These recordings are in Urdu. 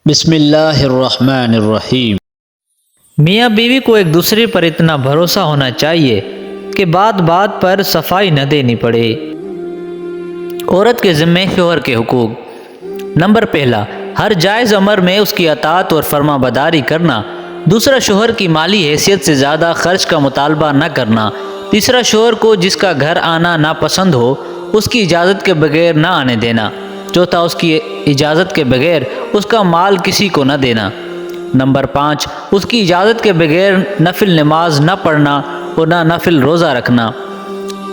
بسم اللہ الرحمن الرحیم۔ میاں بیوی کو ایک دوسرے پر اتنا بھروسہ ہونا چاہیے کہ بات بات پر صفائی نہ دینی پڑے۔ عورت کے ذمے شوہر کے حقوق۔ نمبر پہلا، ہر جائز امر میں اس کی اطاعت اور فرما برداری کرنا۔ دوسرا، شوہر کی مالی حیثیت سے زیادہ خرچ کا مطالبہ نہ کرنا۔ تیسرا، شوہر کو جس کا گھر آنا ناپسند ہو اس کی اجازت کے بغیر نہ آنے دینا۔ چوتھا، اس کی اجازت کے بغیر اس کا مال کسی کو نہ دینا۔ نمبر 5، اس کی اجازت کے بغیر نفل نماز نہ پڑھنا اور نہ نفل روزہ رکھنا۔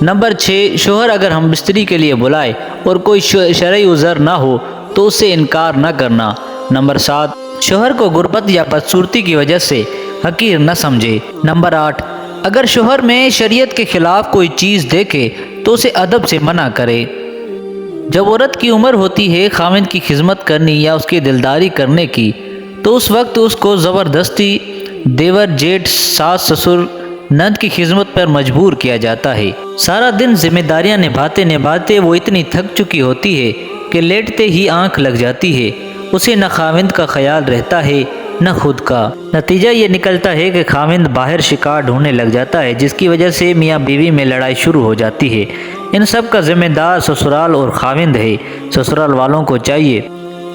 نمبر 6، شوہر اگر ہم بستری کے لیے بلائے اور کوئی شرعی عذر نہ ہو تو اس سے انکار نہ کرنا۔ نمبر 7، شوہر کو غربت یا بدصورتی کی وجہ سے حقیر نہ سمجھے۔ نمبر 8، اگر شوہر میں شریعت کے خلاف کوئی چیز دیکھے تو اسے ادب سے منع کرے۔ جب عورت کی عمر ہوتی ہے خاوند کی خدمت کرنی یا اس کی دلداری کرنے کی تو اس وقت اس کو زبردستی دیور جیٹھ ساس سسر نند کی خدمت پر مجبور کیا جاتا ہے۔ سارا دن ذمہ داریاں نبھاتے نبھاتے وہ اتنی تھک چکی ہوتی ہے کہ لیٹتے ہی آنکھ لگ جاتی ہے۔ اسے نہ خاوند کا خیال رہتا ہے نہ خود کا۔ نتیجہ یہ نکلتا ہے کہ خاوند باہر شکار ڈھونڈنے لگ جاتا ہے، جس کی وجہ سے میاں بیوی میں لڑائی شروع ہو جاتی ہے۔ ان سب کا ذمہ دار سسرال اور خاوند ہے۔ سسرال والوں کو چاہیے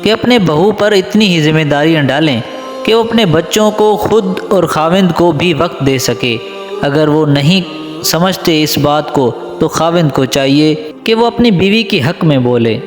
کہ اپنے بہو پر اتنی ہی ذمہ داریاں ڈالیں کہ وہ اپنے بچوں کو خود اور خاوند کو بھی وقت دے سکے۔ اگر وہ نہیں سمجھتے اس بات کو تو خاوند کو چاہیے کہ وہ اپنی بیوی کے حق میں بولے۔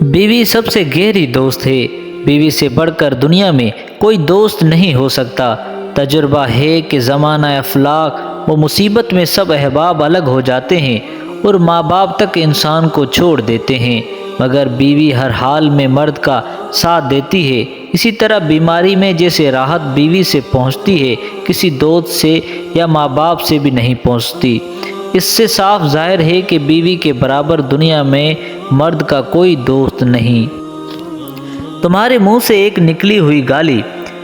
بیوی سب سے گہری دوست ہے۔ بیوی سے بڑھ کر دنیا میں کوئی دوست نہیں ہو سکتا۔ تجربہ ہے کہ زمانہ افلاک و مصیبت میں سب احباب الگ ہو جاتے ہیں اور ماں باپ تک انسان کو چھوڑ دیتے ہیں، مگر بیوی ہر حال میں مرد کا ساتھ دیتی ہے۔ اسی طرح بیماری میں جیسے راحت بیوی سے پہنچتی ہے کسی دوست سے یا ماں باپ سے بھی نہیں پہنچتی۔ اس سے صاف ظاہر ہے کہ بیوی کے برابر دنیا میں مرد کا کوئی دوست نہیں۔ تمہارے منہ سے ایک نکلی ہوئی گالی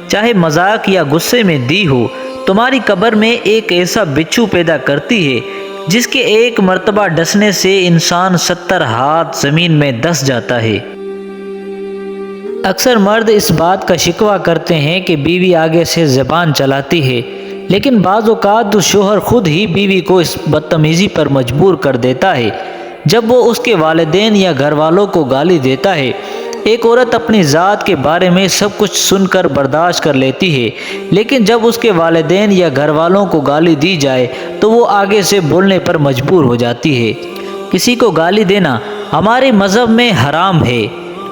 چاہے مذاق یا غصے میں دی ہو تمہاری قبر میں ایک ایسا بچھو پیدا کرتی ہے جس کے ایک مرتبہ ڈسنے سے انسان 70 ہاتھ زمین میں دس جاتا ہے۔ اکثر مرد اس بات کا شکوہ کرتے ہیں کہ بیوی آگے سے زبان چلاتی ہے، لیکن بعض اوقات شوہر خود ہی بیوی کو اس بدتمیزی پر مجبور کر دیتا ہے جب وہ اس کے والدین یا گھر والوں کو گالی دیتا ہے۔ ایک عورت اپنی ذات کے بارے میں سب کچھ سن کر برداشت کر لیتی ہے، لیکن جب اس کے والدین یا گھر والوں کو گالی دی جائے تو وہ آگے سے بولنے پر مجبور ہو جاتی ہے۔ کسی کو گالی دینا ہمارے مذہب میں حرام ہے۔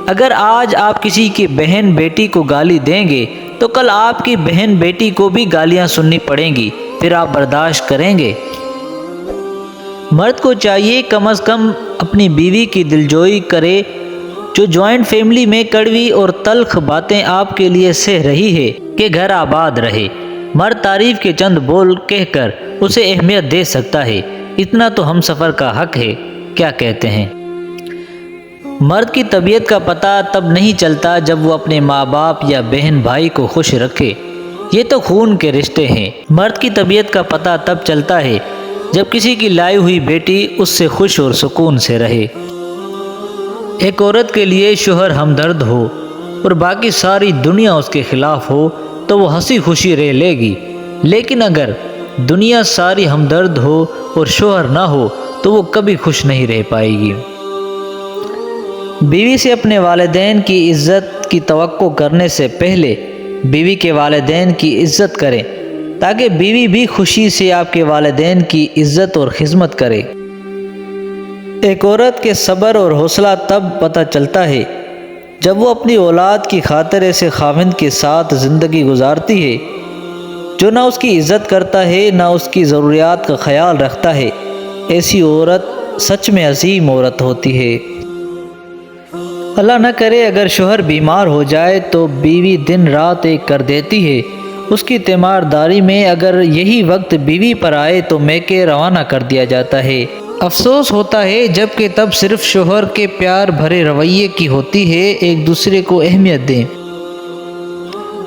اگر آج آپ کسی کی بہن بیٹی کو گالی دیں گے تو کل آپ کی بہن بیٹی کو بھی گالیاں سننی پڑیں گی، پھر آپ برداشت کریں گے؟ مرد کو چاہیے کم از کم اپنی بیوی کی دلجوئی کرے جو جوائنٹ فیملی میں کڑوی اور تلخ باتیں آپ کے لیے سہ رہی ہے کہ گھر آباد رہے۔ مرد تعریف کے چند بول کہہ کر اسے اہمیت دے سکتا ہے، اتنا تو ہم سفر کا حق ہے۔ کیا کہتے ہیں؟ مرد کی طبیعت کا پتہ تب نہیں چلتا جب وہ اپنے ماں باپ یا بہن بھائی کو خوش رکھے، یہ تو خون کے رشتے ہیں۔ مرد کی طبیعت کا پتہ تب چلتا ہے جب کسی کی لائی ہوئی بیٹی اس سے خوش اور سکون سے رہے۔ ایک عورت کے لیے شوہر ہمدرد ہو اور باقی ساری دنیا اس کے خلاف ہو تو وہ ہنسی خوشی رہ لے گی، لیکن اگر دنیا ساری ہمدرد ہو اور شوہر نہ ہو تو وہ کبھی خوش نہیں رہ پائے گی۔ بیوی سے اپنے والدین کی عزت کی توقع کرنے سے پہلے بیوی کے والدین کی عزت کریں تاکہ بیوی بھی خوشی سے آپ کے والدین کی عزت اور خدمت کرے۔ ایک عورت کے صبر اور حوصلہ تب پتہ چلتا ہے جب وہ اپنی اولاد کی خاطر ایسے خاوند کے ساتھ زندگی گزارتی ہے جو نہ اس کی عزت کرتا ہے نہ اس کی ضروریات کا خیال رکھتا ہے۔ ایسی عورت سچ میں عظیم عورت ہوتی ہے۔ اللہ نہ کرے اگر شوہر بیمار ہو جائے تو بیوی دن رات ایک کر دیتی ہے۔ اس کی تیمارداری میں اگر یہی وقت بیوی پر آئے تو میکے روانہ کر دیا جاتا ہے۔ افسوس ہوتا ہے جبکہ تب صرف شوہر کے پیار بھرے رویے کی ہوتی ہے۔ ایک دوسرے کو اہمیت دیں۔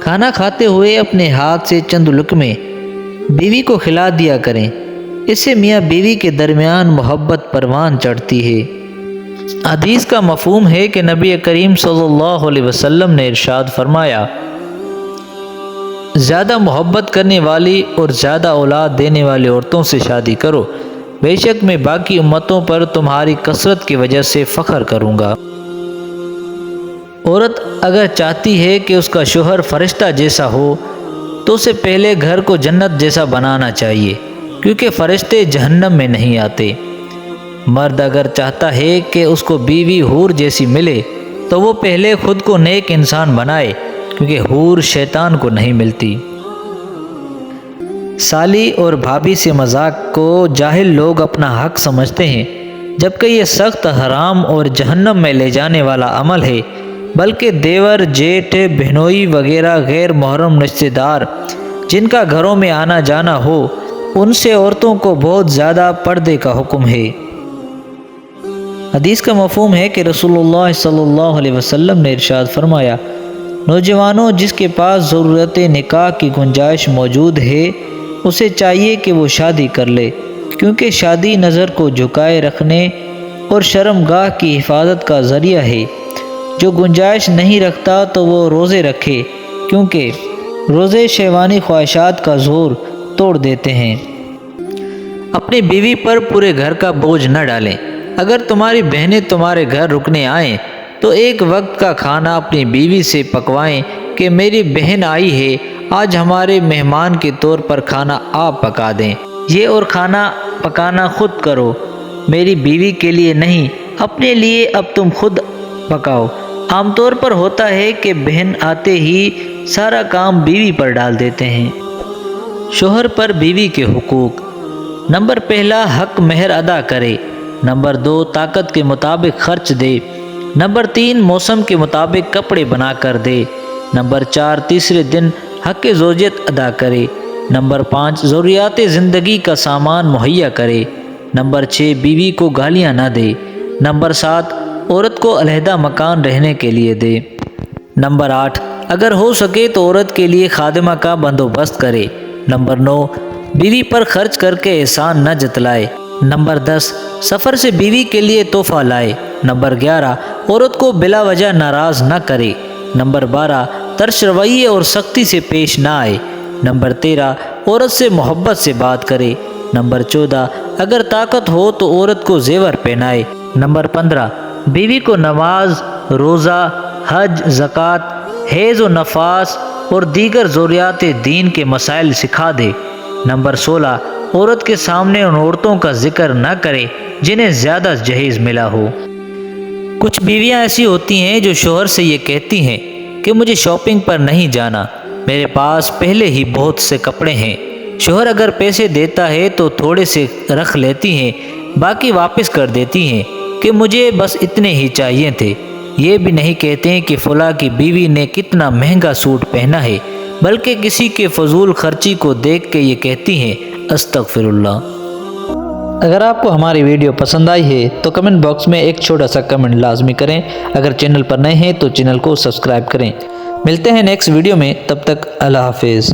کھانا کھاتے ہوئے اپنے ہاتھ سے چند لقمے بیوی کو کھلا دیا کریں، اس سے میاں بیوی کے درمیان محبت پروان چڑھتی ہے۔ حدیث کا مفہوم ہے کہ نبی کریم صلی اللہ علیہ وسلم نے ارشاد فرمایا، زیادہ محبت کرنے والی اور زیادہ اولاد دینے والی عورتوں سے شادی کرو، بے شک میں باقی امتوں پر تمہاری کثرت کی وجہ سے فخر کروں گا۔ عورت اگر چاہتی ہے کہ اس کا شوہر فرشتہ جیسا ہو تو اسے پہلے گھر کو جنت جیسا بنانا چاہیے، کیونکہ فرشتے جہنم میں نہیں آتے۔ مرد اگر چاہتا ہے کہ اس کو بیوی حور جیسی ملے تو وہ پہلے خود کو نیک انسان بنائے، کیونکہ حور شیطان کو نہیں ملتی۔ سالی اور بھابھی سے مذاق کو جاہل لوگ اپنا حق سمجھتے ہیں، جبکہ یہ سخت حرام اور جہنم میں لے جانے والا عمل ہے۔ بلکہ دیور، جیٹھ، بہنوئی وغیرہ غیر محرم رشتہ دار جن کا گھروں میں آنا جانا ہو، ان سے عورتوں کو بہت زیادہ پردے کا حکم ہے۔ حدیث کا مفہوم ہے کہ رسول اللہ صلی اللہ علیہ وسلم نے ارشاد فرمایا، نوجوانوں، جس کے پاس ضرورت نکاح کی گنجائش موجود ہے اسے چاہیے کہ وہ شادی کر لے، کیونکہ شادی نظر کو جھکائے رکھنے اور شرمگاہ کی حفاظت کا ذریعہ ہے۔ جو گنجائش نہیں رکھتا تو وہ روزے رکھے، کیونکہ روزے شہوانی خواہشات کا زور توڑ دیتے ہیں۔ اپنی بیوی پر پورے گھر کا بوجھ نہ ڈالیں۔ اگر تمہاری بہنیں تمہارے گھر رکنے آئیں تو ایک وقت کا کھانا اپنی بیوی سے پکوائیں کہ میری بہن آئی ہے، آج ہمارے مہمان کے طور پر کھانا آپ پکا دیں۔ یہ اور کھانا پکانا خود کرو، میری بیوی کے لیے نہیں، اپنے لیے اب تم خود پکاؤ۔ عام طور پر ہوتا ہے کہ بہن آتے ہی سارا کام بیوی پر ڈال دیتے ہیں۔ شوہر پر بیوی کے حقوق: نمبر پہلا، حق مہر ادا کرے۔ نمبر دو، طاقت کے مطابق خرچ دے۔ نمبر تین، موسم کے مطابق کپڑے بنا کر دے۔ نمبر چار، تیسرے دن حق زوجیت ادا کرے۔ نمبر پانچ، ضروریات زندگی کا سامان مہیا کرے۔ نمبر چھ، بیوی کو گالیاں نہ دے۔ نمبر سات، عورت کو علیحدہ مکان رہنے کے لیے دے۔ نمبر آٹھ، اگر ہو سکے تو عورت کے لیے خادمہ کا بندوبست کرے۔ نمبر نو، بیوی پر خرچ کر کے احسان نہ جتلائے۔ نمبر 10، سفر سے بیوی کے لیے تحفہ لائے۔ نمبر 11، عورت کو بلا وجہ ناراض نہ کرے۔ نمبر 12، ترش رویے اور سختی سے پیش نہ آئے۔ نمبر 13، عورت سے محبت سے بات کرے۔ نمبر 14، اگر طاقت ہو تو عورت کو زیور پہنائے۔ نمبر 15، بیوی کو نماز، روزہ، حج، زکوٰۃ، حیض و نفاس اور دیگر ضروریات دین کے مسائل سکھا دے۔ نمبر 16، عورت کے سامنے ان عورتوں کا ذکر نہ کرے جنہیں زیادہ جہیز ملا ہو۔ کچھ بیویاں ایسی ہوتی ہیں جو شوہر سے یہ کہتی ہیں کہ مجھے شاپنگ پر نہیں جانا، میرے پاس پہلے ہی بہت سے کپڑے ہیں۔ شوہر اگر پیسے دیتا ہے تو تھوڑے سے رکھ لیتی ہیں، باقی واپس کر دیتی ہیں کہ مجھے بس اتنے ہی چاہیے تھے۔ یہ بھی نہیں کہتے ہیں کہ فلاں کی بیوی نے کتنا مہنگا سوٹ پہنا ہے، بلکہ کسی کے فضول خرچی کو دیکھ کے یہ کہتی ہیں استغفر اللہ۔ اگر آپ کو ہماری ویڈیو پسند آئی ہے تو کمنٹ باکس میں ایک چھوٹا سا کمنٹ لازمی کریں۔ اگر چینل پر نئے ہیں تو چینل کو سبسکرائب کریں۔ ملتے ہیں نیکسٹ ویڈیو میں، تب تک اللہ حافظ۔